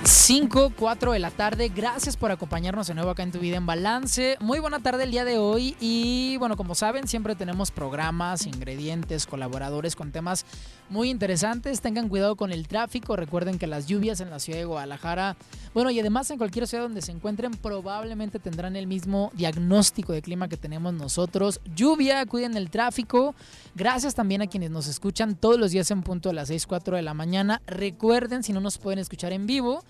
5:04 de la tarde. Gracias por acompañarnos de nuevo acá en Tu Vida en Balance. Muy buena tarde el día de hoy. Y bueno, como saben, siempre tenemos programas, ingredientes, colaboradores con temas muy interesantes. Tengan cuidado con el tráfico. Recuerden que las lluvias en la ciudad de Guadalajara, bueno, y además en cualquier ciudad donde se encuentren, probablemente tendrán el mismo diagnóstico de clima que tenemos nosotros. Lluvia, cuiden el tráfico. Gracias también a quienes nos escuchan todos los días en punto de las 6:04 de la mañana. Recuerden, si no nos pueden escuchar en vivo,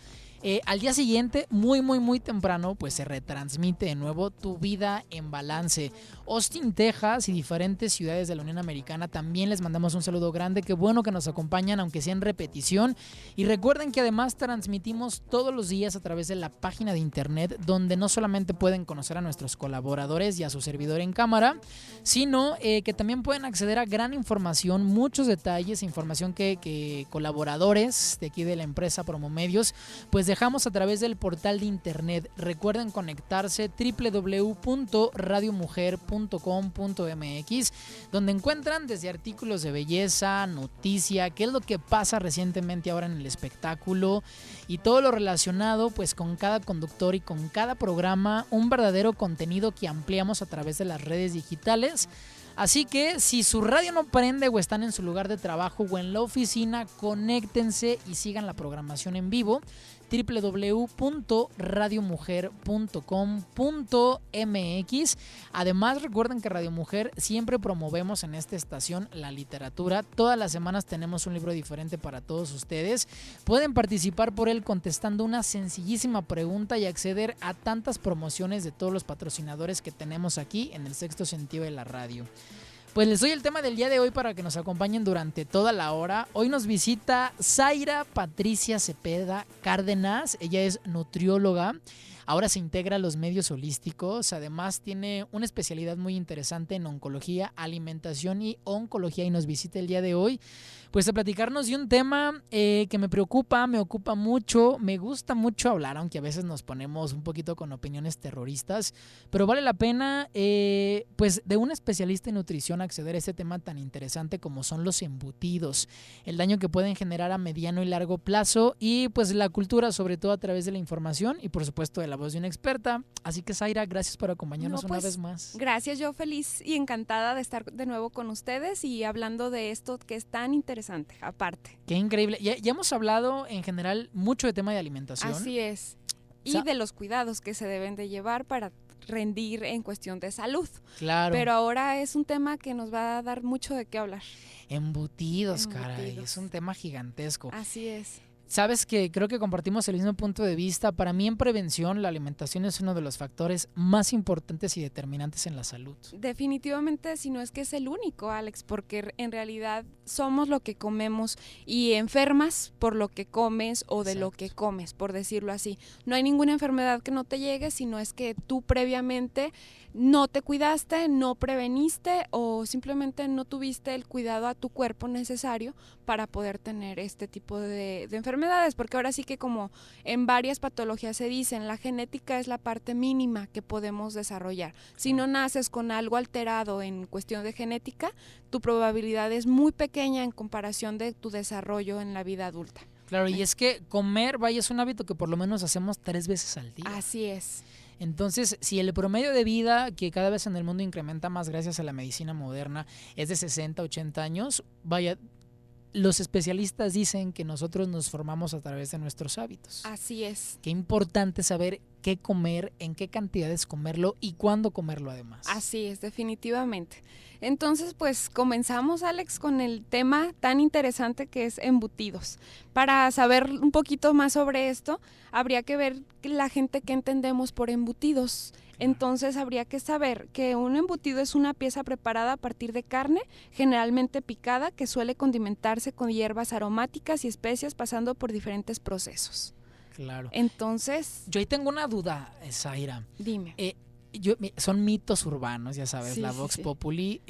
al día siguiente, muy temprano, pues se retransmite de nuevo Tu Vida en Balance. Austin, Texas y diferentes ciudades de la Unión Americana también les mandamos un saludo grande. Qué bueno que nos acompañan, aunque sea en repetición. Y recuerden que además transmitimos todos los días a través de la página de internet, donde no solamente pueden conocer a nuestros colaboradores y a su servidor en cámara, sino que también pueden acceder a gran información, muchos detalles, información que colaboradores de aquí de la empresa Promomedios pues dejamos a través del portal de internet. Recuerden conectarse www.radiomujer.com.mx, donde encuentran desde artículos de belleza, noticia, qué es lo que pasa recientemente ahora en el espectáculo y todo lo relacionado pues con cada conductor y con cada programa, un verdadero contenido que ampliamos a través de las redes digitales. Así que si su radio no prende o están en su lugar de trabajo o en la oficina, conéctense y sigan la programación en vivo. www.radiomujer.com.mx. Además, recuerden que Radio Mujer siempre promovemos en esta estación la literatura. Todas las semanas tenemos un libro diferente para todos ustedes. Pueden participar por él contestando una sencillísima pregunta y acceder a tantas promociones de todos los patrocinadores que tenemos aquí en el Sexto Sentido de la Radio. Pues les doy el tema del día de hoy para que nos acompañen durante toda la hora. Hoy nos visita Zaira Patricia Cepeda Cárdenas. Ella es nutrióloga. Ahora se integra a los medios holísticos. Además tiene una especialidad muy interesante en oncología, alimentación y oncología. Y nos visita el día de hoy pues a platicarnos de un tema que me preocupa, me ocupa mucho, me gusta mucho hablar, aunque a veces nos ponemos un poquito con opiniones terroristas, pero vale la pena pues de un especialista en nutrición acceder a este tema tan interesante como son los embutidos, el daño que pueden generar a mediano y largo plazo y pues la cultura, sobre todo a través de la información y por supuesto de la voz de una experta. Así que Zaira, gracias por acompañarnos una vez más. Gracias, yo feliz y encantada de estar de nuevo con ustedes y hablando de esto que es tan interesante aparte. Qué increíble. Ya hemos hablado en general mucho de tema de alimentación. Así es. Y de los cuidados que se deben de llevar para rendir en cuestión de salud. Claro. Pero ahora es un tema que nos va a dar mucho de qué hablar. Embutidos, caray. Es un tema gigantesco. Así es. Sabes que creo que compartimos el mismo punto de vista. Para mí en prevención la alimentación es uno de los factores más importantes y determinantes en la salud. Definitivamente, si no es que es el único, Alex, porque en realidad somos lo que comemos y enfermas por lo que comes o de lo que comes, por decirlo así. No hay ninguna enfermedad que no te llegue, sino es que tú previamente no te cuidaste, no preveniste o simplemente no tuviste el cuidado a tu cuerpo necesario para poder tener este tipo de enfermedades, porque ahora sí que como en varias patologías se dicen, la genética es la parte mínima que podemos desarrollar. Si no naces con algo alterado en cuestión de genética, tu probabilidad es muy pequeña en comparación de tu desarrollo en la vida adulta. Claro, y es que comer, vaya, es un hábito que por lo menos hacemos 3 veces al día. Así es. Entonces, si el promedio de vida, que cada vez en el mundo incrementa más gracias a la medicina moderna, es de 60, 80 años, vaya, los especialistas dicen que nosotros nos formamos a través de nuestros hábitos. Así es. Qué importante saber qué comer, en qué cantidades comerlo y cuándo comerlo además. Así es, definitivamente. Entonces, pues comenzamos, Alex, con el tema tan interesante que es embutidos. Para saber un poquito más sobre esto, habría que ver la gente que entendemos por embutidos. Entonces habría que saber que un embutido es una pieza preparada a partir de carne, generalmente picada, que suele condimentarse con hierbas aromáticas y especias pasando por diferentes procesos. Claro. Entonces, yo ahí tengo una duda, Zaira. Dime. Son mitos urbanos, ya sabes, sí, la Vox sí. Populi.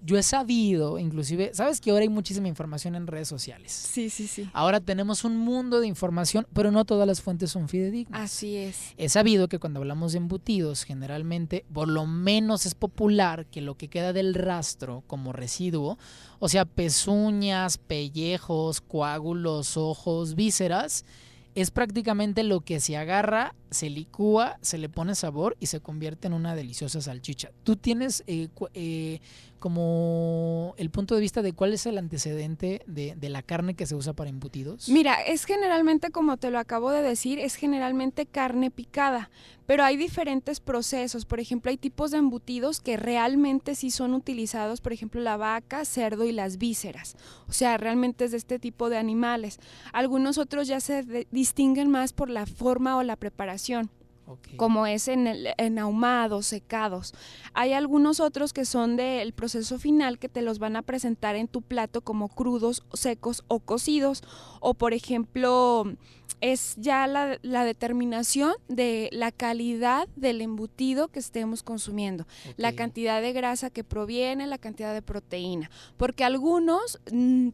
Yo he sabido, inclusive, sabes que ahora hay muchísima información en redes sociales. Sí. Ahora tenemos un mundo de información, pero no todas las fuentes son fidedignas. Así es. He sabido que cuando hablamos de embutidos, generalmente, por lo menos es popular que lo que queda del rastro como residuo, o sea, pezuñas, pellejos, coágulos, ojos, vísceras, es prácticamente lo que se agarra, se licúa, se le pone sabor y se convierte en una deliciosa salchicha. ¿Tú tienes como el punto de vista de cuál es el antecedente de la carne que se usa para embutidos? Mira, es generalmente, como te lo acabo de decir, es generalmente carne picada, pero hay diferentes procesos. Por ejemplo, hay tipos de embutidos que realmente sí son utilizados, por ejemplo, la vaca, cerdo y las vísceras. O sea, realmente es de este tipo de animales. Algunos otros ya se distinguen más por la forma o la preparación. Okay. Como es en ahumados, secados. Hay algunos otros que son del proceso final que te los van a presentar en tu plato como crudos, secos o cocidos. O por ejemplo, es ya la determinación de la calidad del embutido que estemos consumiendo. Okay. La cantidad de grasa que proviene, la cantidad de proteína. Porque algunos,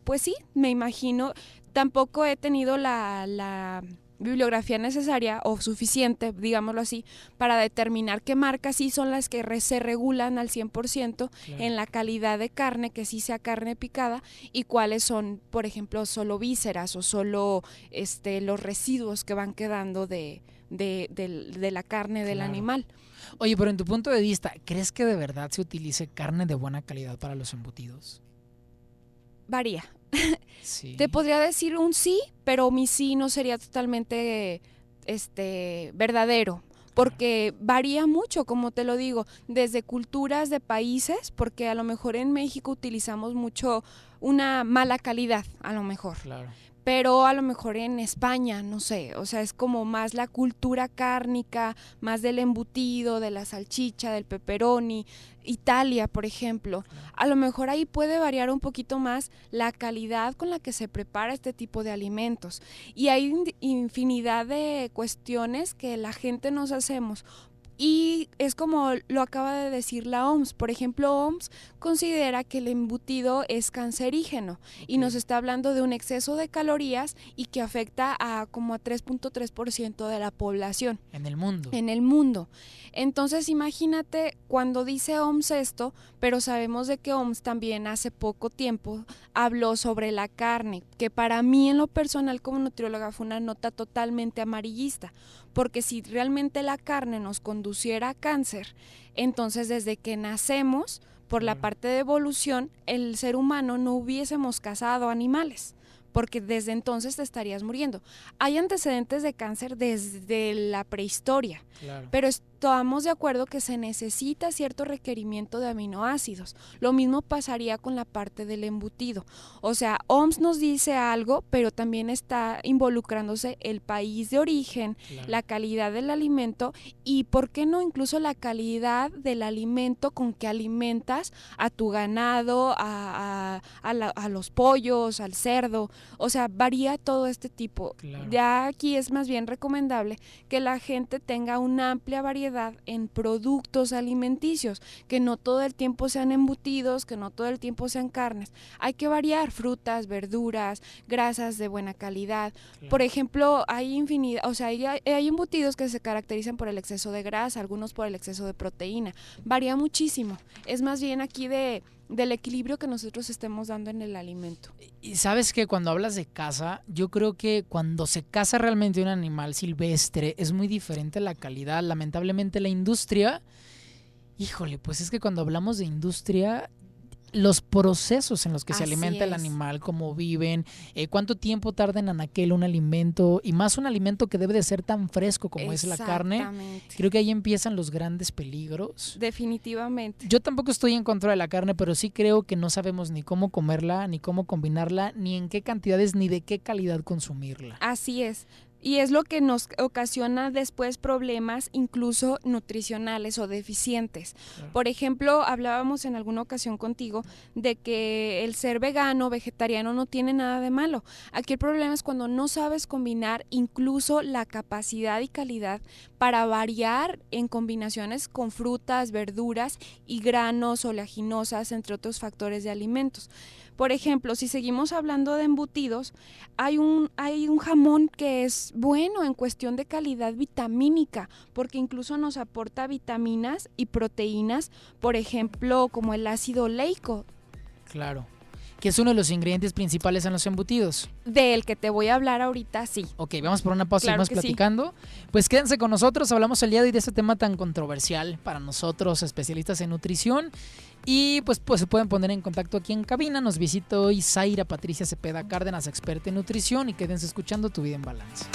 pues sí, me imagino, tampoco he tenido la bibliografía necesaria o suficiente, digámoslo así, para determinar qué marcas sí son las que se regulan al 100% claro. En la calidad de carne, que sí sea carne picada, y cuáles son, por ejemplo, solo vísceras o solo los residuos que van quedando de la carne del claro. animal. Oye, pero en tu punto de vista, ¿crees que de verdad se utilice carne de buena calidad para los embutidos? Varía. Sí. Te podría decir un sí, pero mi sí no sería totalmente verdadero, porque varía mucho, como te lo digo, desde culturas de países, porque a lo mejor en México utilizamos mucho una mala calidad, a lo mejor. Claro. Pero a lo mejor en España, no sé, o sea, es como más la cultura cárnica, más del embutido, de la salchicha, del pepperoni. Italia, por ejemplo, a lo mejor ahí puede variar un poquito más la calidad con la que se prepara este tipo de alimentos. Y hay infinidad de cuestiones que la gente nos hacemos. Y es como lo acaba de decir la OMS. Por ejemplo, OMS considera que el embutido es cancerígeno y nos está hablando de un exceso de calorías y que afecta a como a 3.3% de la población. En el mundo. En el mundo. Entonces imagínate cuando dice OMS esto, pero sabemos de que OMS también hace poco tiempo habló sobre la carne, que para mí en lo personal como nutrióloga fue una nota totalmente amarillista, porque si realmente la carne nos conduciera a cáncer, entonces desde que nacemos, por la parte de evolución, el ser humano no hubiésemos cazado animales, porque desde entonces te estarías muriendo. Hay antecedentes de cáncer desde la prehistoria, claro. Pero estamos de acuerdo que se necesita cierto requerimiento de aminoácidos. Lo mismo pasaría con la parte del embutido. O sea, OMS nos dice algo, pero también está involucrándose el país de origen, claro. La calidad del alimento y, ¿por qué no?, incluso la calidad del alimento con que alimentas a tu ganado, a los pollos, al cerdo. O sea, varía todo este tipo. Claro. Ya aquí es más bien recomendable que la gente tenga una amplia variedad en productos alimenticios, que no todo el tiempo sean embutidos, que no todo el tiempo sean carnes. Hay que variar frutas, verduras, grasas de buena calidad. Claro. Por ejemplo, hay infinidad, o sea, hay embutidos que se caracterizan por el exceso de grasa, algunos por el exceso de proteína. Varía muchísimo. Es más bien aquí del equilibrio que nosotros estemos dando en el alimento. Y sabes que cuando hablas de caza, yo creo que cuando se caza realmente un animal silvestre es muy diferente la calidad. Lamentablemente la industria, híjole, pues es que cuando hablamos de industria, los procesos en los que se alimenta el animal, cómo viven, cuánto tiempo tarda en anaquel un alimento, y más un alimento que debe de ser tan fresco como es la carne. Creo que ahí empiezan los grandes peligros. Definitivamente. Yo tampoco estoy en contra de la carne, pero sí creo que no sabemos ni cómo comerla, ni cómo combinarla, ni en qué cantidades, ni de qué calidad consumirla. Así es. Y es lo que nos ocasiona después problemas incluso nutricionales o deficientes. Claro. Por ejemplo, hablábamos en alguna ocasión contigo de que el ser vegano, vegetariano no tiene nada de malo. Aquí el problema es cuando no sabes combinar incluso la capacidad y calidad para variar en combinaciones con frutas, verduras y granos, oleaginosas, entre otros factores de alimentos. Por ejemplo, si seguimos hablando de embutidos, hay un jamón que es bueno en cuestión de calidad vitamínica, porque incluso nos aporta vitaminas y proteínas, por ejemplo, como el ácido oleico. Claro. Que es uno de los ingredientes principales en los embutidos. Del que te voy a hablar ahorita, sí. Ok, vamos por una pausa y Claro vamos que platicando. Pues quédense con nosotros, hablamos el día de hoy de este tema tan controversial para nosotros, especialistas en nutrición. Y pues se pueden poner en contacto aquí en cabina. Nos visita hoy Zaira Patricia Cepeda Cárdenas, experta en nutrición, y quédense escuchando Tu Vida en Balance.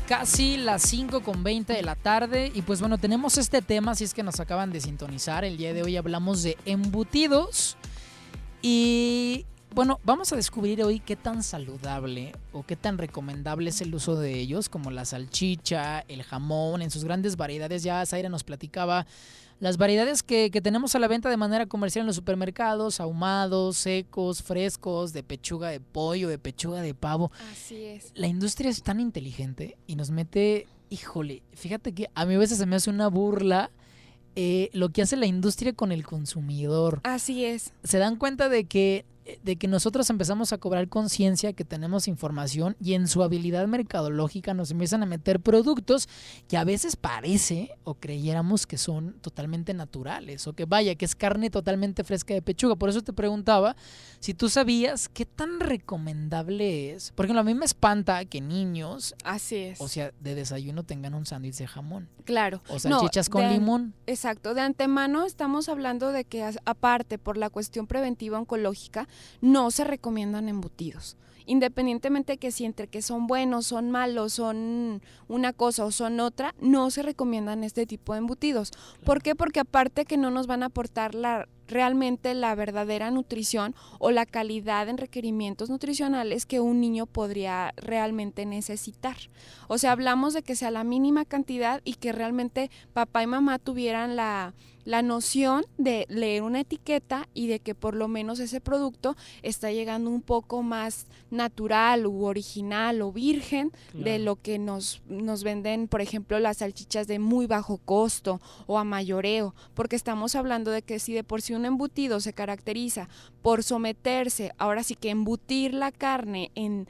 Casi las 5:20 de la tarde y pues bueno, tenemos este tema, si es que nos acaban de sintonizar, el día de hoy hablamos de embutidos y bueno, vamos a descubrir hoy qué tan saludable o qué tan recomendable es el uso de ellos, como la salchicha, el jamón, en sus grandes variedades. Ya Zaira nos platicaba las variedades que tenemos a la venta de manera comercial en los supermercados, ahumados, secos, frescos, de pechuga de pollo, de pechuga de pavo. Así es. La industria es tan inteligente y nos mete, híjole, fíjate que a mí a veces se me hace una burla lo que hace la industria con el consumidor. Así es. Se dan cuenta de que nosotros empezamos a cobrar conciencia, que tenemos información y en su habilidad mercadológica nos empiezan a meter productos que a veces parece o creyéramos que son totalmente naturales o que vaya, que es carne totalmente fresca de pechuga. Por eso te preguntaba si tú sabías qué tan recomendable es. Por ejemplo, a mí me espanta que niños, Así es. o sea, de desayuno tengan un sándwich de jamón. Claro. O salchichas con limón. Exacto. De antemano estamos hablando de que aparte por la cuestión preventiva oncológica no se recomiendan embutidos. Independientemente que si entre que son buenos, son malos, son una cosa o son otra, no se recomiendan este tipo de embutidos. ¿Por qué? Porque aparte que no nos van a aportar realmente la verdadera nutrición o la calidad en requerimientos nutricionales que un niño podría realmente necesitar. O sea, hablamos de que sea la mínima cantidad y que realmente papá y mamá tuvieran la noción de leer una etiqueta y de que por lo menos ese producto está llegando un poco más natural u original o virgen de lo que nos venden, por ejemplo, las salchichas de muy bajo costo o a mayoreo, porque estamos hablando de que si de por sí un embutido se caracteriza por someterse, ahora sí que embutir la carne en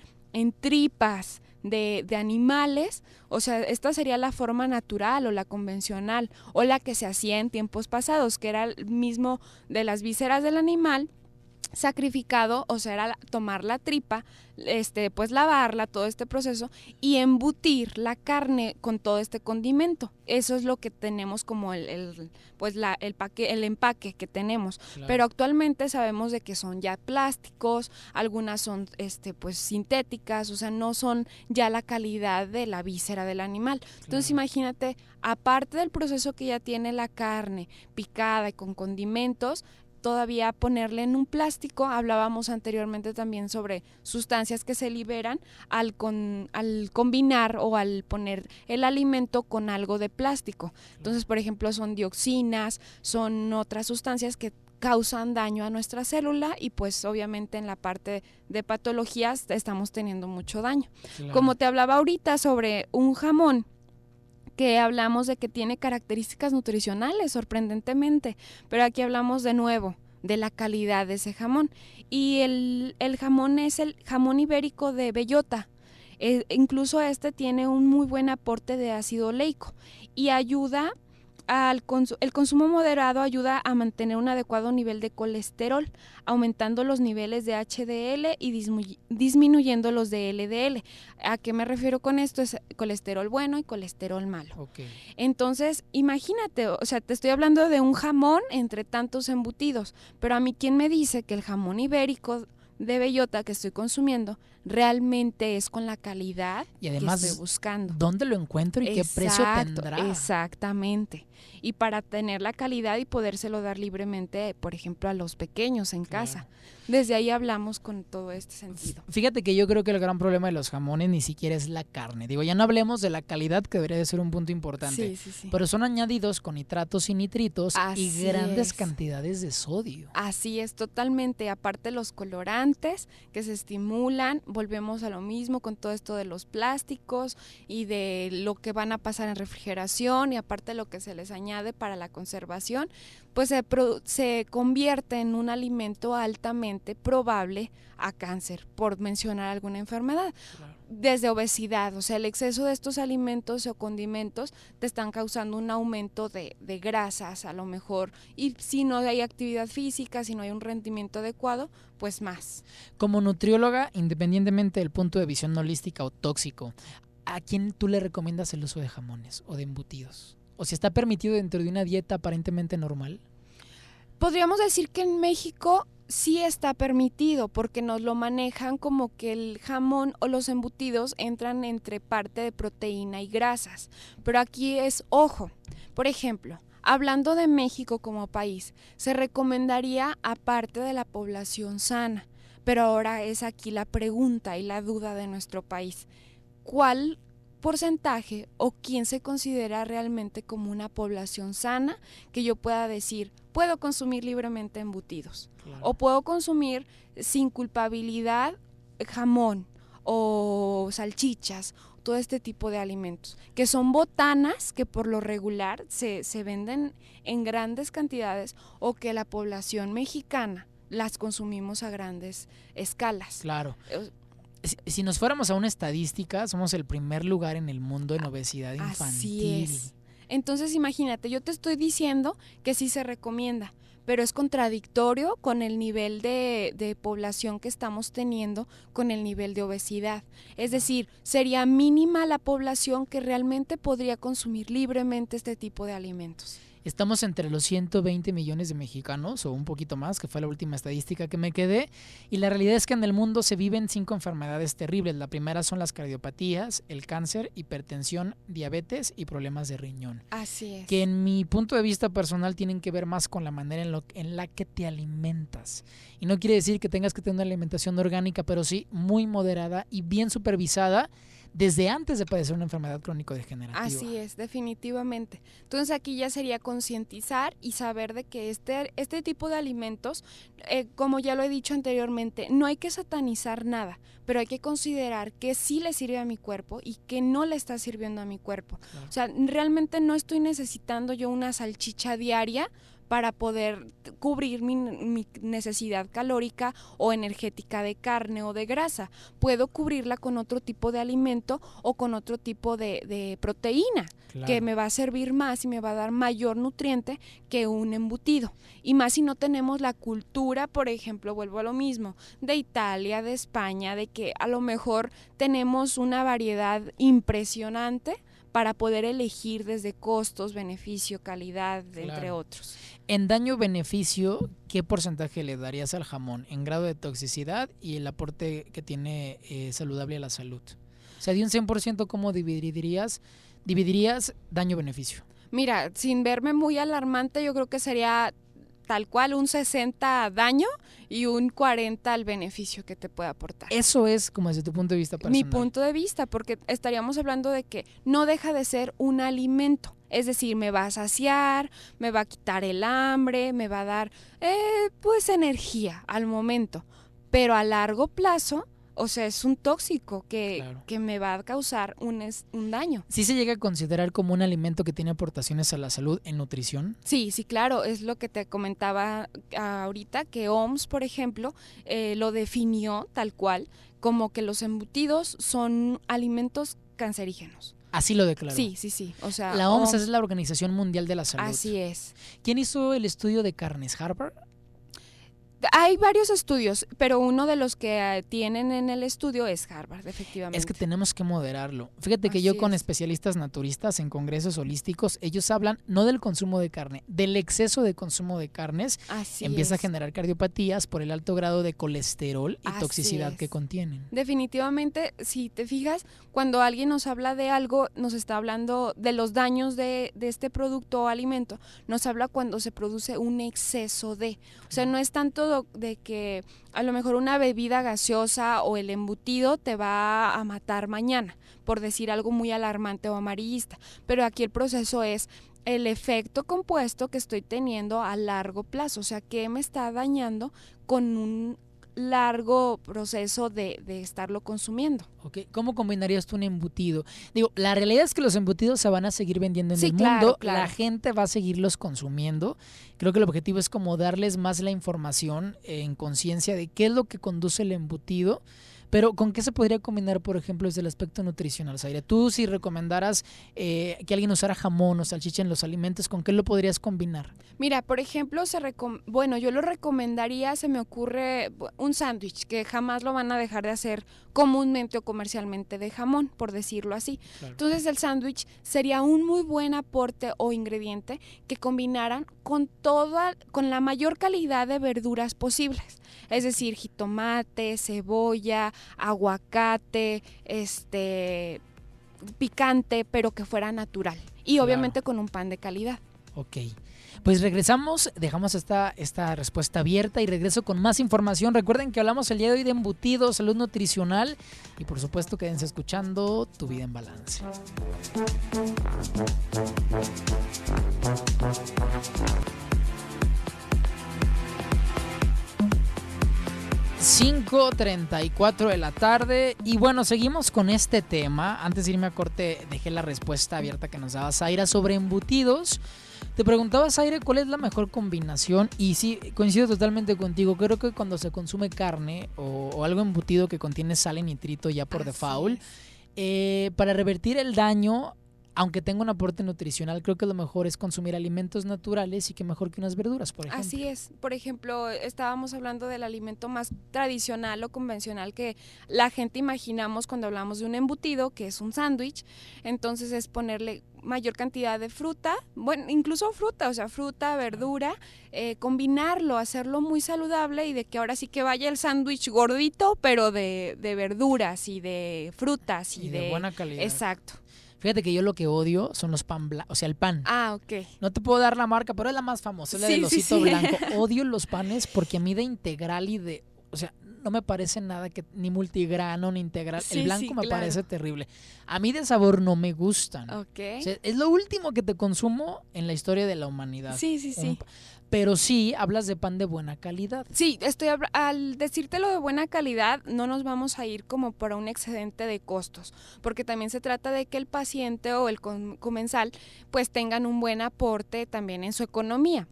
tripas de animales, o sea, esta sería la forma natural o la convencional o la que se hacía en tiempos pasados, que era el mismo de las vísceras del animal sacrificado, o sea, era tomar la tripa, pues lavarla, todo este proceso y embutir la carne con todo este condimento. Eso es lo que tenemos como el empaque que tenemos. Claro. Pero actualmente sabemos de que son ya plásticos, algunas son pues sintéticas, o sea, no son ya la calidad de la víscera del animal. Claro. Entonces, imagínate, aparte del proceso que ya tiene la carne picada y con condimentos, todavía ponerle en un plástico. Hablábamos anteriormente también sobre sustancias que se liberan al combinar o al poner el alimento con algo de plástico. Entonces, por ejemplo, son dioxinas, son otras sustancias que causan daño a nuestra célula y pues obviamente en la parte de patologías estamos teniendo mucho daño. Claro. Como te hablaba ahorita sobre un jamón, que hablamos de que tiene características nutricionales, sorprendentemente, pero aquí hablamos de nuevo de la calidad de ese jamón. Y el jamón es el jamón ibérico de bellota. Incluso este tiene un muy buen aporte de ácido oleico y ayuda el consumo moderado ayuda a mantener un adecuado nivel de colesterol, aumentando los niveles de HDL y disminuyendo los de LDL. ¿A qué me refiero con esto? Es colesterol bueno y colesterol malo. Okay. Entonces, imagínate, o sea, te estoy hablando de un jamón entre tantos embutidos, pero a mí, ¿quién me dice que el jamón ibérico de bellota que estoy consumiendo realmente es con la calidad y además, que estoy buscando? ¿Dónde lo encuentro y qué precio tendrá? Exactamente. Y para tener la calidad y podérselo dar libremente, por ejemplo, a los pequeños en casa. Desde ahí hablamos con todo este sentido. Fíjate que yo creo que el gran problema de los jamones ni siquiera es la carne. Digo, ya no hablemos de la calidad, que debería de ser un punto importante. Sí. Pero son añadidos con nitratos y nitritos y grandes cantidades de sodio. Así es, totalmente. Aparte los colorantes que se estimulan, volvemos a lo mismo con todo esto de los plásticos y de lo que van a pasar en refrigeración y aparte lo que se les añade para la conservación. pues se convierte en un alimento altamente probable a cáncer, por mencionar alguna enfermedad. Claro. Desde obesidad, o sea, el exceso de estos alimentos o condimentos te están causando un aumento de grasas a lo mejor, y si no hay actividad física, si no hay un rendimiento adecuado, pues más. Como nutrióloga, independientemente del punto de visión holística o tóxico, ¿a quién tú le recomiendas el uso de jamones o de embutidos? ¿O si está permitido dentro de una dieta aparentemente normal? Podríamos decir que en México sí está permitido, porque nos lo manejan como que el jamón o los embutidos entran entre parte de proteína y grasas. Pero aquí es ojo. Por ejemplo, hablando de México como país, se recomendaría a parte de la población sana. Pero ahora es aquí la pregunta y la duda de nuestro país. ¿Cuál porcentaje o quién se considera realmente como una población sana que yo pueda decir, puedo consumir libremente embutidos? Claro. O puedo consumir sin culpabilidad jamón o salchichas, todo este tipo de alimentos, que son botanas que por lo regular se venden en grandes cantidades, o que la población mexicana las consumimos a grandes escalas. Claro. Si nos fuéramos a una estadística, somos el primer lugar en el mundo en obesidad infantil. Así es. Entonces imagínate, yo te estoy diciendo que sí se recomienda, pero es contradictorio con el nivel de población que estamos teniendo, con el nivel de obesidad. Es decir, sería mínima la población que realmente podría consumir libremente este tipo de alimentos. Estamos entre los 120 millones de mexicanos, o un poquito más, que fue la última estadística que me quedé, y la realidad es que en el mundo se viven 5 enfermedades terribles. La primera son las cardiopatías, el cáncer, hipertensión, diabetes y problemas de riñón. Así es. Que en mi punto de vista personal tienen que ver más con la manera en la que te alimentas. Y no quiere decir que tengas que tener una alimentación orgánica, pero sí muy moderada y bien supervisada, desde antes de padecer una enfermedad crónico-degenerativa. Así es, definitivamente. Entonces aquí ya sería concientizar y saber de que este tipo de alimentos, como ya lo he dicho anteriormente, no hay que satanizar nada, pero hay que considerar que sí le sirve a mi cuerpo y que no le está sirviendo a mi cuerpo. Claro. O sea, realmente no estoy necesitando yo una salchicha diaria para poder cubrir mi necesidad calórica o energética de carne o de grasa. Puedo cubrirla con otro tipo de alimento o con otro tipo de proteína, claro, que me va a servir más y me va a dar mayor nutriente que un embutido. Y más si no tenemos la cultura, por ejemplo, vuelvo a lo mismo, de Italia, de España, de que a lo mejor tenemos una variedad impresionante para poder elegir desde costos, beneficio, calidad, claro, entre otros. En daño-beneficio, ¿qué porcentaje le darías al jamón en grado de toxicidad y el aporte que tiene saludable a la salud? O sea, de un 100%, ¿cómo dividirías daño-beneficio? Mira, sin verme muy alarmante, yo creo que sería tal cual un 60 daño y un 40 al beneficio que te puede aportar. Eso es como desde tu punto de vista personal. Mi punto de vista, porque estaríamos hablando de que no deja de ser un alimento. Es decir, me va a saciar, me va a quitar el hambre, me va a dar pues energía al momento. Pero a largo plazo, o sea, es un tóxico claro, que me va a causar un daño. ¿Sí se llega a considerar como un alimento que tiene aportaciones a la salud en nutrición? Sí, claro, es lo que te comentaba ahorita, que OMS, por ejemplo, lo definió tal cual, como que los embutidos son alimentos cancerígenos. Así lo declaró. Sí. O sea, la OMS es la Organización Mundial de la Salud. Así es. ¿Quién hizo el estudio de carnes? ¿Harvard? Hay varios estudios, pero uno de los que tienen en el estudio es Harvard, efectivamente. Es que tenemos que moderarlo. Fíjate que yo con especialistas naturistas en congresos holísticos, ellos hablan no del consumo de carne, del exceso de consumo de carnes. Empieza a generar cardiopatías por el alto grado de colesterol y toxicidad que contienen. Definitivamente, si te fijas, cuando alguien nos habla de algo, nos está hablando de los daños de este producto o alimento, nos habla cuando se produce un exceso de. O sea, no es tanto de que a lo mejor una bebida gaseosa o el embutido te va a matar mañana, por decir algo muy alarmante o amarillista, pero aquí el proceso es el efecto compuesto que estoy teniendo a largo plazo, o sea, que me está dañando con un largo proceso de estarlo consumiendo. Okay. ¿Cómo combinarías tú un embutido? Digo, la realidad es que los embutidos se van a seguir vendiendo en el mundo, la gente va a seguirlos consumiendo. Creo que el objetivo es como darles más la información en conciencia de qué es lo que conduce el embutido. Pero ¿con qué se podría combinar, por ejemplo, desde el aspecto nutricional, Zaira? Tú, si recomendaras que alguien usara jamón o salchicha en los alimentos, ¿con qué lo podrías combinar? Mira, por ejemplo, yo lo recomendaría, se me ocurre un sándwich, que jamás lo van a dejar de hacer comúnmente o comercialmente de jamón, por decirlo así. Claro. Entonces el sándwich sería un muy buen aporte o ingrediente que combinaran con la mayor calidad de verduras posibles. Es decir, jitomate, cebolla, aguacate, picante, pero que fuera natural. Y obviamente con un pan de calidad. Ok. Pues regresamos, dejamos esta respuesta abierta y regreso con más información. Recuerden que hablamos el día de hoy de embutidos, salud nutricional y por supuesto quédense escuchando Tu Vida en Balance. (5:34 de la tarde) y bueno, seguimos con este tema. Antes de irme a corte dejé la respuesta abierta que nos daba Zaira sobre embutidos. Te preguntaba, Zaira, ¿cuál es la mejor combinación? Y sí, coincido totalmente contigo. Creo que cuando se consume carne o algo embutido que contiene sal y nitrito ya por default, para revertir el daño, aunque tenga un aporte nutricional, creo que lo mejor es consumir alimentos naturales y que mejor que unas verduras, por ejemplo. Así es. Por ejemplo, estábamos hablando del alimento más tradicional o convencional que la gente imaginamos cuando hablamos de un embutido, que es un sándwich. Entonces es ponerle mayor cantidad de fruta, bueno, incluso fruta, o sea, fruta, verdura, combinarlo, hacerlo muy saludable y de que ahora sí que vaya el sándwich gordito, pero de verduras y de frutas y de buena calidad. Exacto. Fíjate que yo lo que odio son los pan blancos, o sea, el pan. Ah, ok. No te puedo dar la marca, pero es la más famosa, es la del osito blanco. Odio los panes porque a mí de integral o sea, no me parece nada que ni multigrano ni integral. El blanco me parece terrible. A mí de sabor no me gustan. Ok. O sea, es lo último que te consumo en la historia de la humanidad. Sí. Pero sí, hablas de pan de buena calidad. Sí, al decírtelo de buena calidad, no nos vamos a ir como por un excedente de costos, porque también se trata de que el paciente o el comensal pues tengan un buen aporte también en su economía.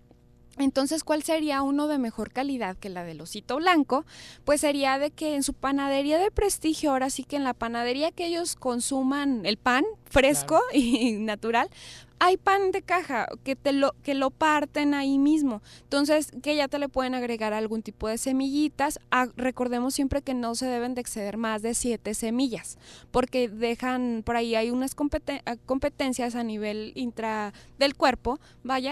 Entonces, ¿cuál sería uno de mejor calidad que la del osito blanco? Pues sería de que en su panadería de prestigio, ahora sí que en la panadería que ellos consuman el pan fresco y natural, hay pan de caja que lo parten ahí mismo. Entonces, que ya te le pueden agregar algún tipo de semillitas. Recordemos siempre que no se deben de exceder más de 7 semillas, porque dejan, por ahí hay unas competencias a nivel intra del cuerpo,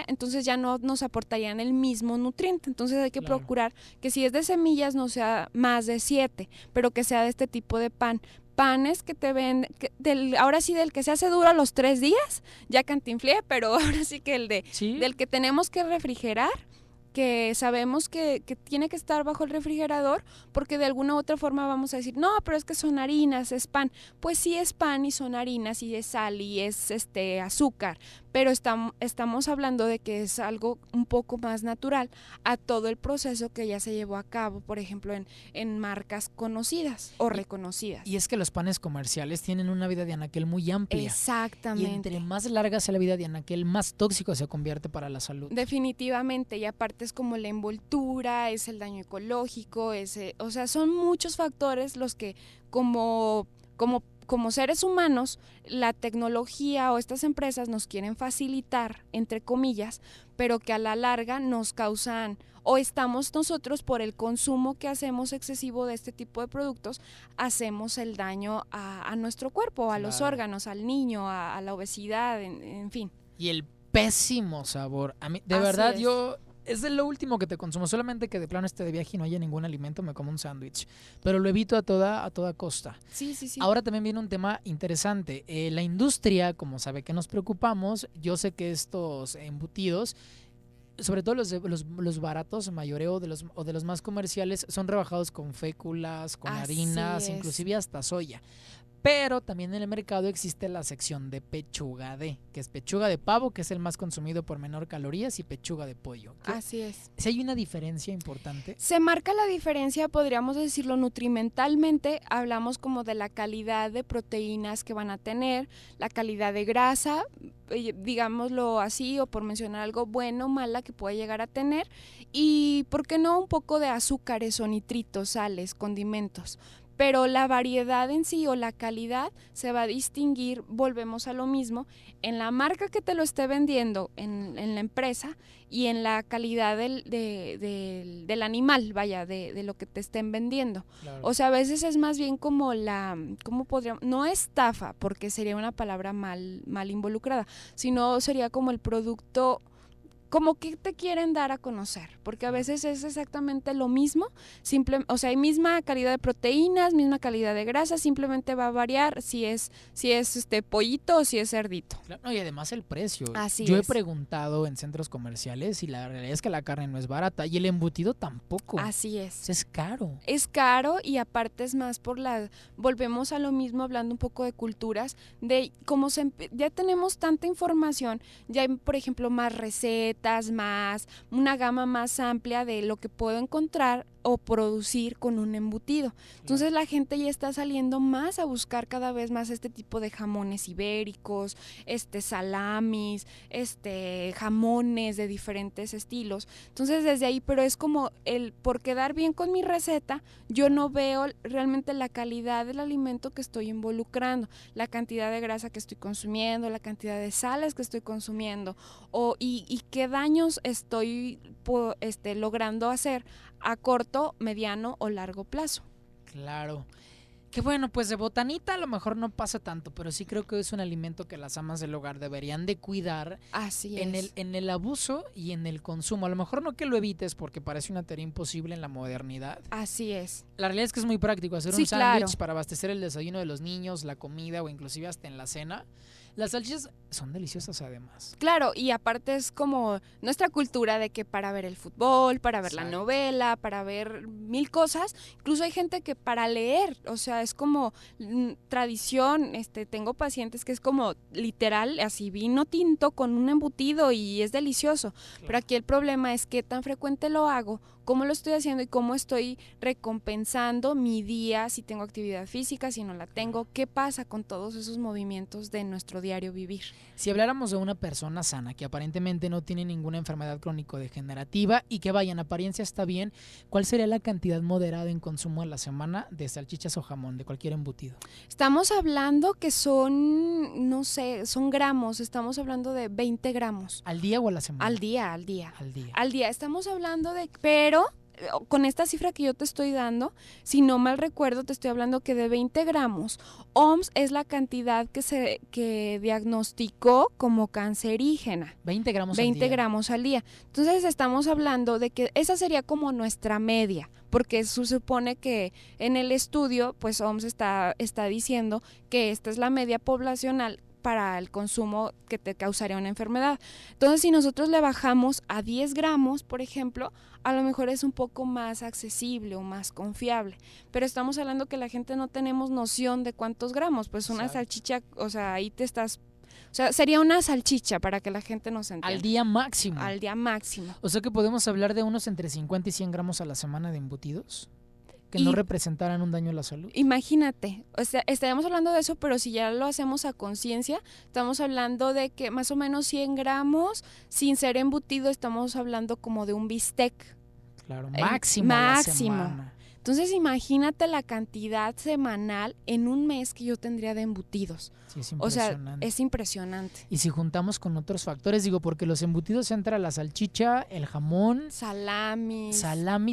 entonces ya no nos aportarían el mismo nutriente. Entonces hay que procurar que si es de semillas no sea más de 7, pero que sea de este tipo de panes que te venden, ahora sí del que se hace duro a los 3 días, ya cantinflé, pero ahora sí que del que tenemos que refrigerar, que sabemos que tiene que estar bajo el refrigerador, porque de alguna u otra forma vamos a decir, no, pero es que son harinas, es pan. Pues sí es pan y son harinas y es sal y es azúcar, pero estamos hablando de que es algo un poco más natural a todo el proceso que ya se llevó a cabo, por ejemplo, en marcas conocidas o reconocidas. Y es que los panes comerciales tienen una vida de anaquel muy amplia. Exactamente. Y entre más larga sea la vida de anaquel, más tóxico se convierte para la salud. Definitivamente, y aparte es como la envoltura, es el daño ecológico, o sea, son muchos factores los que como seres humanos, la tecnología o estas empresas nos quieren facilitar, entre comillas, pero que a la larga nos causan, o estamos nosotros por el consumo que hacemos excesivo de este tipo de productos, hacemos el daño a nuestro cuerpo, a los órganos, al niño, a la obesidad, en fin. Y el pésimo sabor. A mí, de verdad, es de lo último que te consumo, solamente que de plano de viaje y no haya ningún alimento, me como un sándwich, pero lo evito a toda costa. Sí. Ahora también viene un tema interesante. La industria, como sabe que nos preocupamos, yo sé que estos embutidos, sobre todo los baratos, mayoreo o de los más comerciales, son rebajados con féculas, con harinas, inclusive hasta soya. Pero también en el mercado existe la sección de pechuga de, que es pechuga de pavo, que es el más consumido por menor calorías, y pechuga de pollo. Así es. Si hay una diferencia importante. Se marca la diferencia, podríamos decirlo nutrimentalmente, hablamos como de la calidad de proteínas que van a tener, la calidad de grasa, digámoslo así, o por mencionar algo bueno o mala que pueda llegar a tener, y por qué no un poco de azúcares o nitritos, sales, condimentos. Pero la variedad en sí o la calidad se va a distinguir, volvemos a lo mismo, en la marca que te lo esté vendiendo, en la empresa, y en la calidad del animal, vaya, de lo que te estén vendiendo. Claro. O sea, a veces es más bien como ¿cómo podríamos? No estafa, porque sería una palabra mal involucrada, sino sería como el producto, como que te quieren dar a conocer, porque a veces es exactamente lo mismo, o sea, hay misma calidad de proteínas, misma calidad de grasa, simplemente va a variar si es pollito o si es cerdito. Claro, y además el precio. Así Yo he es. preguntado en centros comerciales y la realidad es que la carne no es barata y el embutido tampoco. Así es. Es caro. Es caro y aparte es más volvemos a lo mismo hablando un poco de culturas, de cómo ya tenemos tanta información, ya hay, por ejemplo, más recetas, más, una gama más amplia de lo que puedo encontrar o producir con un embutido. Entonces la gente ya está saliendo más a buscar cada vez más este tipo de jamones ibéricos, salamis, jamones de diferentes estilos. Entonces desde ahí, pero es como por quedar bien con mi receta, yo no veo realmente la calidad del alimento que estoy involucrando, la cantidad de grasa que estoy consumiendo, la cantidad de sales que estoy consumiendo, y qué daños estoy logrando hacer a corto, mediano o largo plazo. Claro. Que bueno, pues de botanita a lo mejor no pasa tanto, pero sí creo que es un alimento que las amas del hogar deberían de cuidar. Así es. En el abuso y en el consumo. A lo mejor no que lo evites porque parece una tarea imposible en la modernidad. Así es. La realidad es que es muy práctico hacer sí, un sándwich claro. para abastecer el desayuno de los niños, la comida o inclusive hasta en la cena. Las salchichas son deliciosas además. Claro, y aparte es como nuestra cultura de que para ver el fútbol, para ver la novela, para ver mil cosas, incluso hay gente que para leer, o sea, es como tradición, tengo pacientes que es como literal, así vino tinto con un embutido y es delicioso, claro. Pero aquí el problema es qué tan frecuente lo hago, cómo lo estoy haciendo y cómo estoy recompensando mi día, si tengo actividad física, si no la tengo, qué pasa con todos esos movimientos de nuestro diario vivir. Si habláramos de una persona sana que aparentemente no tiene ninguna enfermedad crónico-degenerativa y que vaya en apariencia está bien, ¿cuál sería la cantidad moderada en consumo a la semana de salchichas o jamón, de cualquier embutido? Estamos hablando que son, no sé, son gramos, estamos hablando de 20 gramos. ¿Al día o a la semana? Al día. Al día. Al día, estamos hablando de, pero con esta cifra que yo te estoy dando, si no mal recuerdo, te estoy hablando que de 20 gramos, OMS es la cantidad que diagnosticó como cancerígena. 20 gramos 20 al día. Gramos al día. Entonces estamos hablando de que esa sería como nuestra media, porque se supone que en el estudio, pues OMS está diciendo que esta es la media poblacional para el consumo que te causaría una enfermedad. Entonces, si nosotros le bajamos a 10 gramos, por ejemplo, a lo mejor es un poco más accesible o más confiable. Pero estamos hablando que la gente no tenemos noción de cuántos gramos. Pues una salchicha, o sea, ahí te estás... O sea, sería una salchicha para que la gente nos entienda. Al día máximo. Al día máximo. O sea que podemos hablar de unos entre 50 y 100 gramos a la semana de embutidos que no representaran un daño a la salud. Imagínate, o sea, estaríamos hablando de eso, pero si ya lo hacemos a conciencia, estamos hablando de que más o menos 100 gramos, sin ser embutido, estamos hablando como de un bistec. Claro, máximo. A la semana. Entonces imagínate la cantidad semanal en un mes que yo tendría de embutidos. Sí, es impresionante. O sea, es impresionante. Y si juntamos con otros factores, digo, porque los embutidos entra la salchicha, el jamón, salami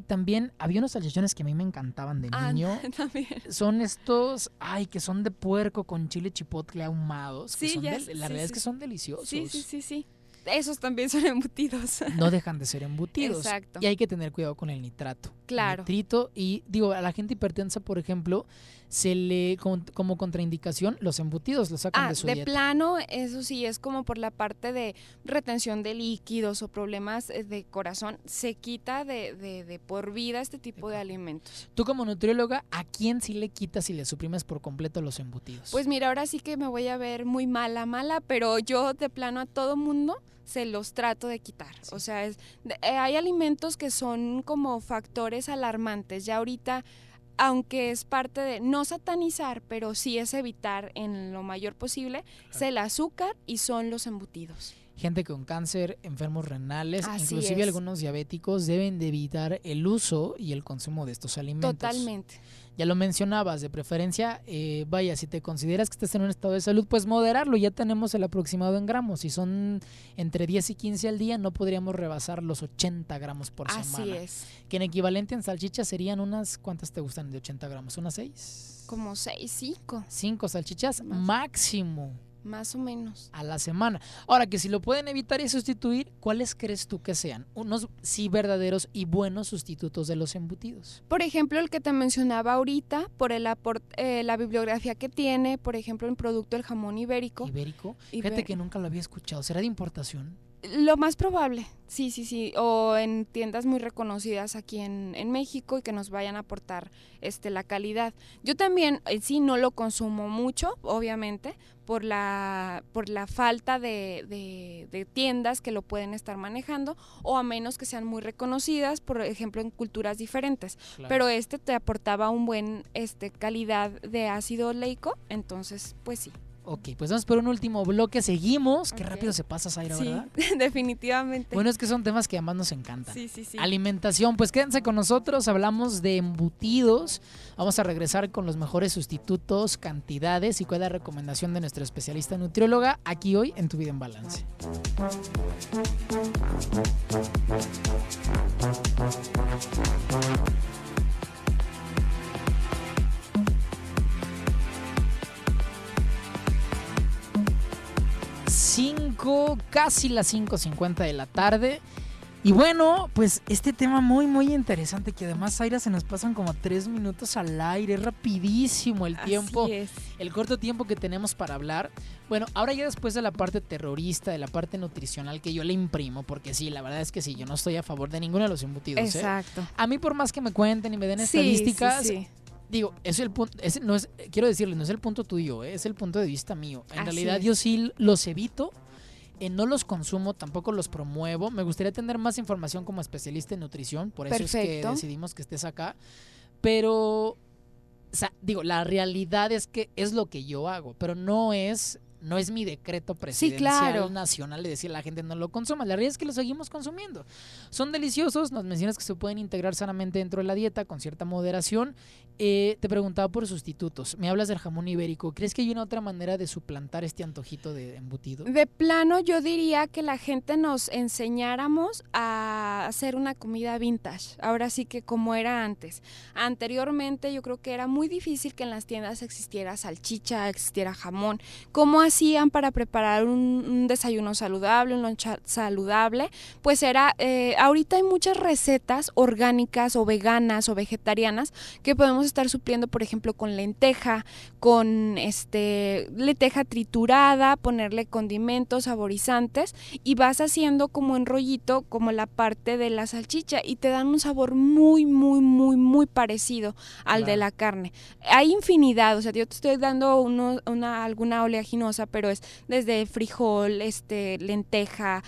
también. Había unos salchichones que a mí me encantaban de niño. También. Son estos, que son de puerco con chile chipotle ahumados. Sí, la realidad es que son deliciosos. Sí. Esos también son embutidos. No dejan de ser embutidos. Exacto. Y hay que tener cuidado con el nitrato. Claro. Nitrito, y digo, a la gente hipertensa, por ejemplo, se le, como contraindicación, los embutidos los sacan de su dieta. Plano, eso sí, es como por la parte de retención de líquidos o problemas de corazón, se quita de por vida este tipo de alimentos. Tú como nutrióloga, ¿a quién sí le quitas y le suprimes por completo los embutidos? Pues mira, ahora sí que me voy a ver muy mala, pero yo de plano a todo mundo se los trato de quitar. Sí. O sea, hay alimentos que son como factores alarmantes. Ya ahorita, aunque es parte de no satanizar, pero sí es evitar en lo mayor posible, es el azúcar y son los embutidos. Gente con cáncer, enfermos renales, Así inclusive es. Algunos diabéticos deben de evitar el uso y el consumo de estos alimentos. Totalmente. Ya lo mencionabas, de preferencia, vaya, si te consideras que estás en un estado de salud, pues moderarlo. Ya tenemos el aproximado en gramos. Si son entre 10 y 15 al día, no podríamos rebasar los 80 gramos por semana. Así es. Que en equivalente en salchichas serían unas, ¿cuántas te gustan de 80 gramos? ¿Unas 6? Como 6, 5. 5 salchichas máximo. Más o menos. A la semana. Ahora, que si lo pueden evitar y sustituir, ¿cuáles crees tú que sean unos sí verdaderos y buenos sustitutos de los embutidos? Por ejemplo, el que te mencionaba ahorita, por el la bibliografía que tiene, por ejemplo, el producto del jamón ibérico. ¿Ibérico? Fíjate que nunca lo había escuchado. ¿Será de importación? Lo más probable, sí, o en tiendas muy reconocidas aquí en México y que nos vayan a aportar la calidad. Yo también sí no lo consumo mucho, obviamente, por la falta de tiendas que lo pueden estar manejando, o a menos que sean muy reconocidas, por ejemplo, en culturas diferentes. Claro. Pero te aportaba un buen calidad de ácido oleico, entonces pues sí. Ok, pues vamos por un último bloque, seguimos. Qué rápido se pasa, Zaira, ¿verdad? Sí, definitivamente. Bueno, es que son temas que además nos encantan. Sí. Alimentación, pues quédense con nosotros, hablamos de embutidos. Vamos a regresar con los mejores sustitutos, cantidades y cuál es la recomendación de nuestra especialista nutrióloga aquí hoy en Tu Vida en Balance. 5, casi las 5:50 de la tarde. Y bueno, pues este tema muy, muy interesante, que además, Zaira, se nos pasan como 3 minutos al aire, es rapidísimo el tiempo, el corto tiempo que tenemos para hablar. Bueno, ahora ya después de la parte terrorista, de la parte nutricional que yo le imprimo, porque sí, la verdad es que sí, yo no estoy a favor de ninguno de los embutidos. Exacto. A mí, por más que me cuenten y me den estadísticas... Sí. Digo, es el punto, no es, quiero decirles, no es el punto tuyo, es el punto de vista mío. En realidad yo sí los evito, no los consumo, tampoco los promuevo. Me gustaría tener más información como especialista en nutrición, por eso es que decidimos que estés acá. Pero, o sea, digo, la realidad es que es lo que yo hago, pero no es mi decreto presidencial nacional de decir a la gente no lo consuma. La realidad es que lo seguimos consumiendo. Son deliciosos, nos mencionas que se pueden integrar sanamente dentro de la dieta con cierta moderación. Te preguntaba por sustitutos. Me hablas del jamón ibérico. ¿Crees que hay una otra manera de suplantar este antojito de embutido? De plano, yo diría que la gente nos enseñáramos a hacer una comida vintage. Ahora sí que como era antes. Anteriormente yo creo que era muy difícil que en las tiendas existiera salchicha, existiera jamón. ¿Cómo hacían para preparar un desayuno saludable, un lunch saludable? Pues era, ahorita hay muchas recetas orgánicas o veganas o vegetarianas que podemos estar supliendo, por ejemplo, con lenteja, con lenteja triturada, ponerle condimentos, saborizantes, y vas haciendo como en rollito, como la parte de la salchicha, y te dan un sabor muy, muy, muy, muy parecido al de la carne. Hay infinidad, o sea, yo te estoy dando alguna oleaginosa, pero es desde frijol, lenteja,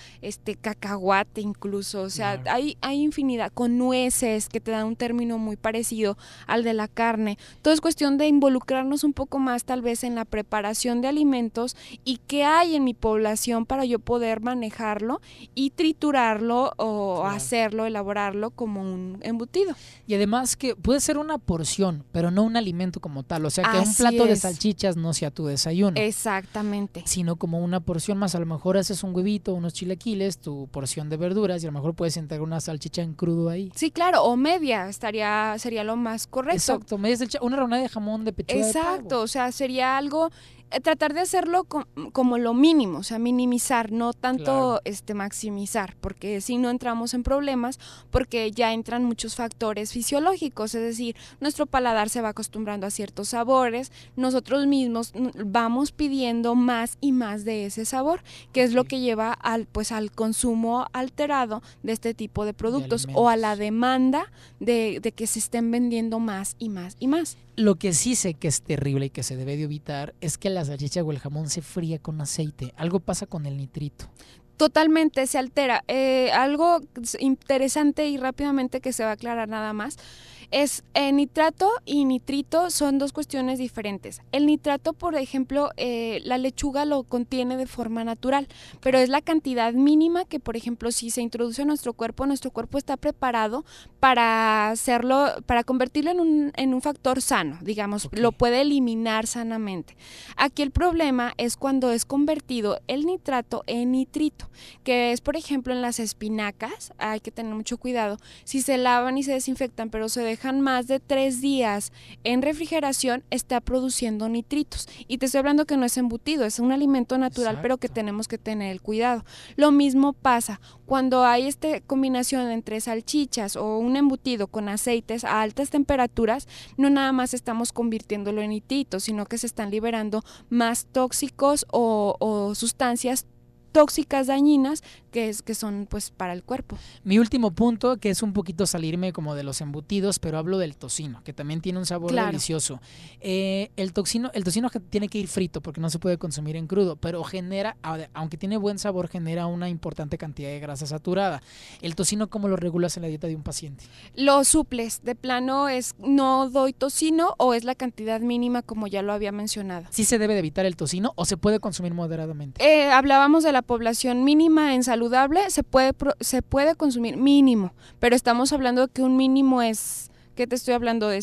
cacahuate incluso, o sea, hay infinidad, con nueces que te dan un término muy parecido al de la carne. Todo es cuestión de involucrarnos un poco más tal vez en la preparación de alimentos y qué hay en mi población para yo poder manejarlo y triturarlo o hacerlo, elaborarlo como un embutido. Y además que puede ser una porción, pero no un alimento como tal, o sea que un plato de salchichas no sea tu desayuno. Exactamente. Sino como una porción más, a lo mejor haces un huevito, unos chilaquiles, tu porción de verduras y a lo mejor puedes integrar una salchicha en crudo ahí. Sí, claro, o media, sería lo más correcto. Exacto, una rebanada de jamón de pechuga de pavo. Exacto, o sea, sería algo tratar de hacerlo como lo mínimo, o sea, minimizar, no tanto maximizar, porque si no entramos en problemas, porque ya entran muchos factores fisiológicos, es decir, nuestro paladar se va acostumbrando a ciertos sabores, nosotros mismos vamos pidiendo más y más de ese sabor, que es lo que lleva al consumo alterado de este tipo de productos o a la demanda de que se estén vendiendo más y más y más. Lo que sí sé que es terrible y que se debe de evitar es que la salchicha o el jamón se fría con aceite. Algo pasa con el nitrito. Totalmente, se altera. Algo interesante y rápidamente que se va a aclarar nada más es nitrato y nitrito son dos cuestiones diferentes. El nitrato, por ejemplo, la lechuga lo contiene de forma natural, pero es la cantidad mínima que, por ejemplo, si se introduce a nuestro cuerpo está preparado para hacerlo, para convertirlo en un factor sano, digamos, lo puede eliminar sanamente. Aquí el problema es cuando es convertido el nitrato en nitrito, que es, por ejemplo, en las espinacas, hay que tener mucho cuidado, si se lavan y se desinfectan, pero se dejan más de 3 días en refrigeración, está produciendo nitritos. Y te estoy hablando que no es embutido, es un alimento natural. Exacto. Pero que tenemos que tener el cuidado. Lo mismo pasa cuando hay esta combinación entre salchichas o un embutido con aceites a altas temperaturas, no nada más estamos convirtiéndolo en nitritos, sino que se están liberando más tóxicos o sustancias tóxicas dañinas que son pues para el cuerpo. Mi último punto, que es un poquito salirme como de los embutidos, pero hablo del tocino, que también tiene un sabor delicioso. El tocino tiene que ir frito porque no se puede consumir en crudo, pero genera, aunque tiene buen sabor, genera una importante cantidad de grasa saturada. ¿El tocino cómo lo regulas en la dieta de un paciente? Lo suples, de plano no doy tocino o es la cantidad mínima como ya lo había mencionado. ¿Sí se debe de evitar el tocino o se puede consumir moderadamente? Hablábamos de la población mínima en saludable, se puede consumir mínimo, pero estamos hablando de que un mínimo es, ¿qué te estoy hablando? De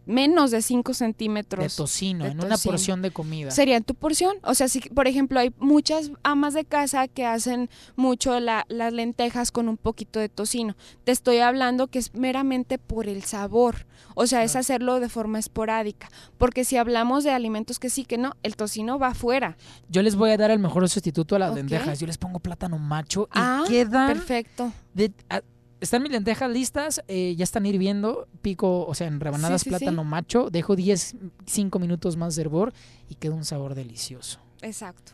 menos de 5 centímetros. De tocino, una porción de comida. Sería tu porción. O sea, si, por ejemplo, hay muchas amas de casa que hacen mucho las lentejas con un poquito de tocino. Te estoy hablando que es meramente por el sabor. O sea, es hacerlo de forma esporádica. Porque si hablamos de alimentos que sí, que no, el tocino va afuera. Yo les voy a dar el mejor sustituto a las lentejas. Yo les pongo plátano macho y quedan... Perfecto. Están mis lentejas listas, ya están hirviendo, pico, o sea, en rebanadas plátano macho, dejo 5 minutos más de hervor y queda un sabor delicioso. Exacto.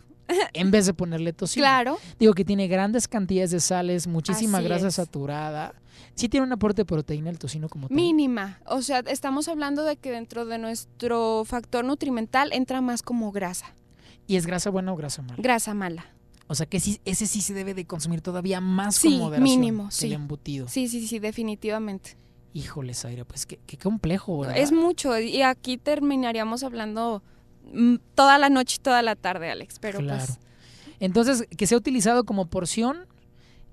En vez de ponerle tocino. Claro. Digo que tiene grandes cantidades de sales, muchísima grasa saturada. Sí tiene un aporte de proteína el tocino como tal. Mínima. O sea, estamos hablando de que dentro de nuestro factor nutrimental entra más como grasa. ¿Y es grasa buena o grasa mala? Grasa mala. O sea que ese sí se debe de consumir todavía más con moderación mínimo, que el embutido. Sí, definitivamente. Híjole, Zaira, pues qué complejo, ¿verdad? Es mucho y aquí terminaríamos hablando toda la noche y toda la tarde, Alex, pero claro. Pues... Entonces, que sea utilizado como porción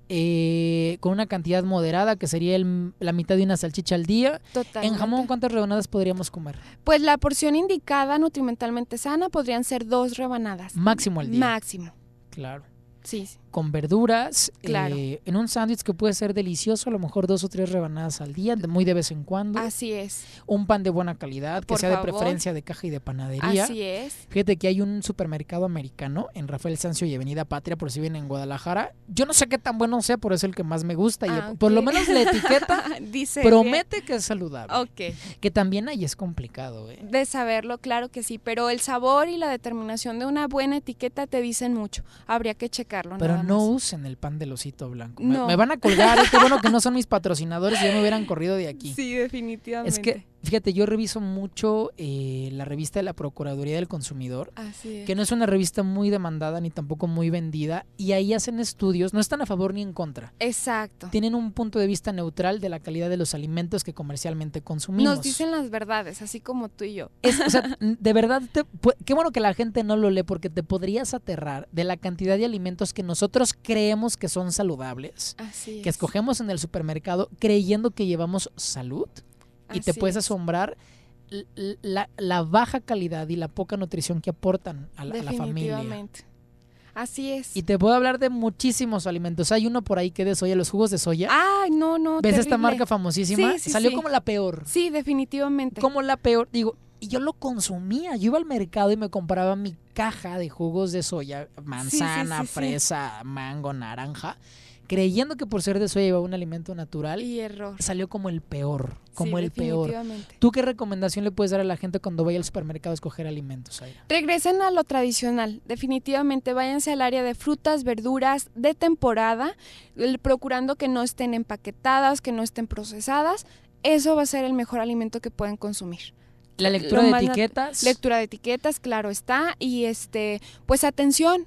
con una cantidad moderada, que sería la mitad de una salchicha al día. Totalmente. En jamón, ¿cuántas rebanadas podríamos comer? Pues la porción indicada nutrimentalmente sana podrían ser 2 rebanadas. Máximo al día. Máximo. Claro. Sí. Con verduras, claro. En un sándwich que puede ser delicioso, a lo mejor 2 o 3 rebanadas al día, muy de vez en cuando. Así es. Un pan de buena calidad, que sea de preferencia de caja y de panadería. Así es. Fíjate que hay un supermercado americano en Rafael Sanzio y Avenida Patria, por si vienen en Guadalajara. Yo no sé qué tan bueno sea, pero es el que más me gusta. Y por lo menos la etiqueta dice promete bien. Que es saludable. Ok. Que también ahí es complicado. De saberlo, claro que sí, pero el sabor y la determinación de una buena etiqueta te dicen mucho. Habría que checarlo. Pero nada no más. usen el pan del osito blanco. No. Me van a colgar. Qué bueno que no son mis patrocinadores y ya me hubieran corrido de aquí. Sí, definitivamente. Es que, fíjate, yo reviso mucho la revista de la Procuraduría del Consumidor. Así es. Que no es una revista muy demandada ni tampoco muy vendida. Y ahí hacen estudios, no están a favor ni en contra. Exacto. Tienen un punto de vista neutral de la calidad de los alimentos que comercialmente consumimos. Nos dicen las verdades, así como tú y yo. O sea, de verdad, qué bueno que la gente no lo lee, porque te podrías aterrar de la cantidad de alimentos que nosotros creemos que son saludables, Así es. que escogemos en el supermercado creyendo que llevamos salud, y te puedes asombrar la baja calidad y la poca nutrición que aportan a la familia. Definitivamente. Así es. Y te puedo hablar de muchísimos alimentos. Hay uno por ahí que de soya, los jugos de soya. Ay, no. ¿Ves terrible. esta marca famosísima? Sí, Salió sí. como la peor. Sí, definitivamente. Como la peor. Digo, y yo lo consumía. Yo iba al mercado y me compraba mi caja de jugos de soya, manzana, fresa, mango, naranja, creyendo que por ser de soya iba un alimento natural. Y error. Salió como el peor, como sí, el peor. ¿Tú qué recomendación le puedes dar a la gente cuando vaya al supermercado a escoger alimentos, Zaira? Regresen a lo tradicional. Definitivamente váyanse al área de frutas, verduras de temporada, procurando que no estén empaquetadas, que no estén procesadas. Eso va a ser el mejor alimento que pueden consumir. La lectura de etiquetas. Lectura de etiquetas, claro está. Y pues atención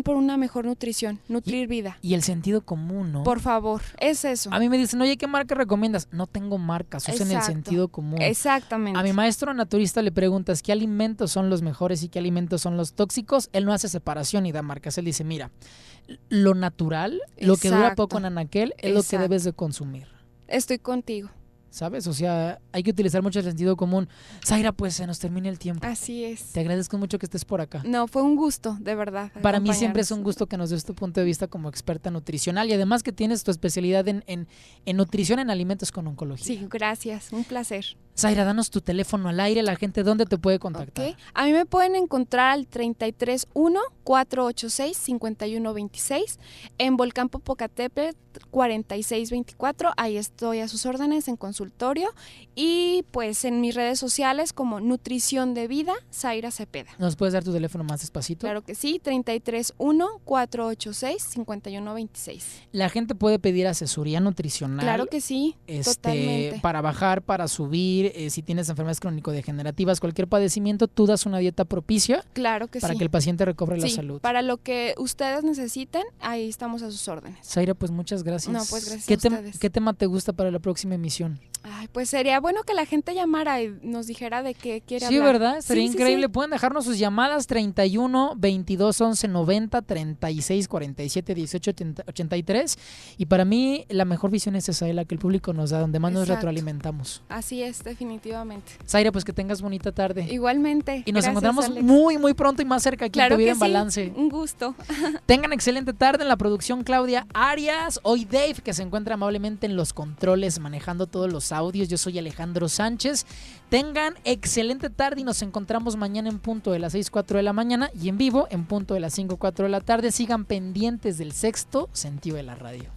por una mejor nutrición, nutrir vida. Y el sentido común, ¿no? Por favor, es eso. A mí me dicen, oye, ¿qué marca recomiendas? No tengo marcas, usen el sentido común. Exactamente. A mi maestro naturista le preguntas qué alimentos son los mejores y qué alimentos son los tóxicos. Él no hace separación y da marcas. Él dice, mira, lo natural, lo que dura poco en anaquel, es lo que debes de consumir. Estoy contigo. ¿Sabes? O sea, hay que utilizar mucho el sentido común. Zaira, pues se nos termina el tiempo. Así es. Te agradezco mucho que estés por acá. No, fue un gusto, de verdad. Para mí siempre es un gusto que nos des tu punto de vista como experta nutricional y además que tienes tu especialidad en nutrición en alimentos con oncología. Sí, gracias. Un placer. Zaira, danos tu teléfono al aire, la gente, ¿dónde te puede contactar? Okay. A mí me pueden encontrar al 331-486-5126 en Volcán Popocatépetl 4624. Ahí estoy a sus órdenes en consultorio y pues en mis redes sociales como Nutrición de Vida, Zaira Cepeda. ¿Nos puedes dar tu teléfono más despacito? Claro que sí, 331-486-5126. La gente puede pedir asesoría nutricional. Claro que sí, totalmente. Para bajar, para subir. Si tienes enfermedades crónico-degenerativas, cualquier padecimiento, tú das una dieta propicia. Claro que para sí. que el paciente recobre la salud. Para lo que ustedes necesiten, ahí estamos a sus órdenes. Zaira, pues muchas gracias. No, pues gracias a ustedes. ¿Qué tema te gusta para la próxima emisión? Ay, pues sería bueno que la gente llamara y nos dijera de qué quiere hablar. Sí, ¿verdad? Sería increíble. Sí. Pueden dejarnos sus llamadas 31 22 11 90 36 47 18 83. Y para mí la mejor visión es esa, la que el público nos da, donde más nos retroalimentamos. Así es, definitivamente. Zaira, pues que tengas bonita tarde. Igualmente. Y nos encontramos Alex. Muy, muy pronto y más cerca aquí en Tu Vida en Balance. Un gusto. Tengan excelente tarde. En la producción Claudia Arias. Hoy Dave, que se encuentra amablemente en los controles manejando todos los audios. Yo soy Alejandro Sánchez. Tengan excelente tarde y nos encontramos mañana en punto de las 6:04 de la mañana y en vivo en punto de las 5:04 de la tarde. Sigan pendientes del sexto sentido de la radio.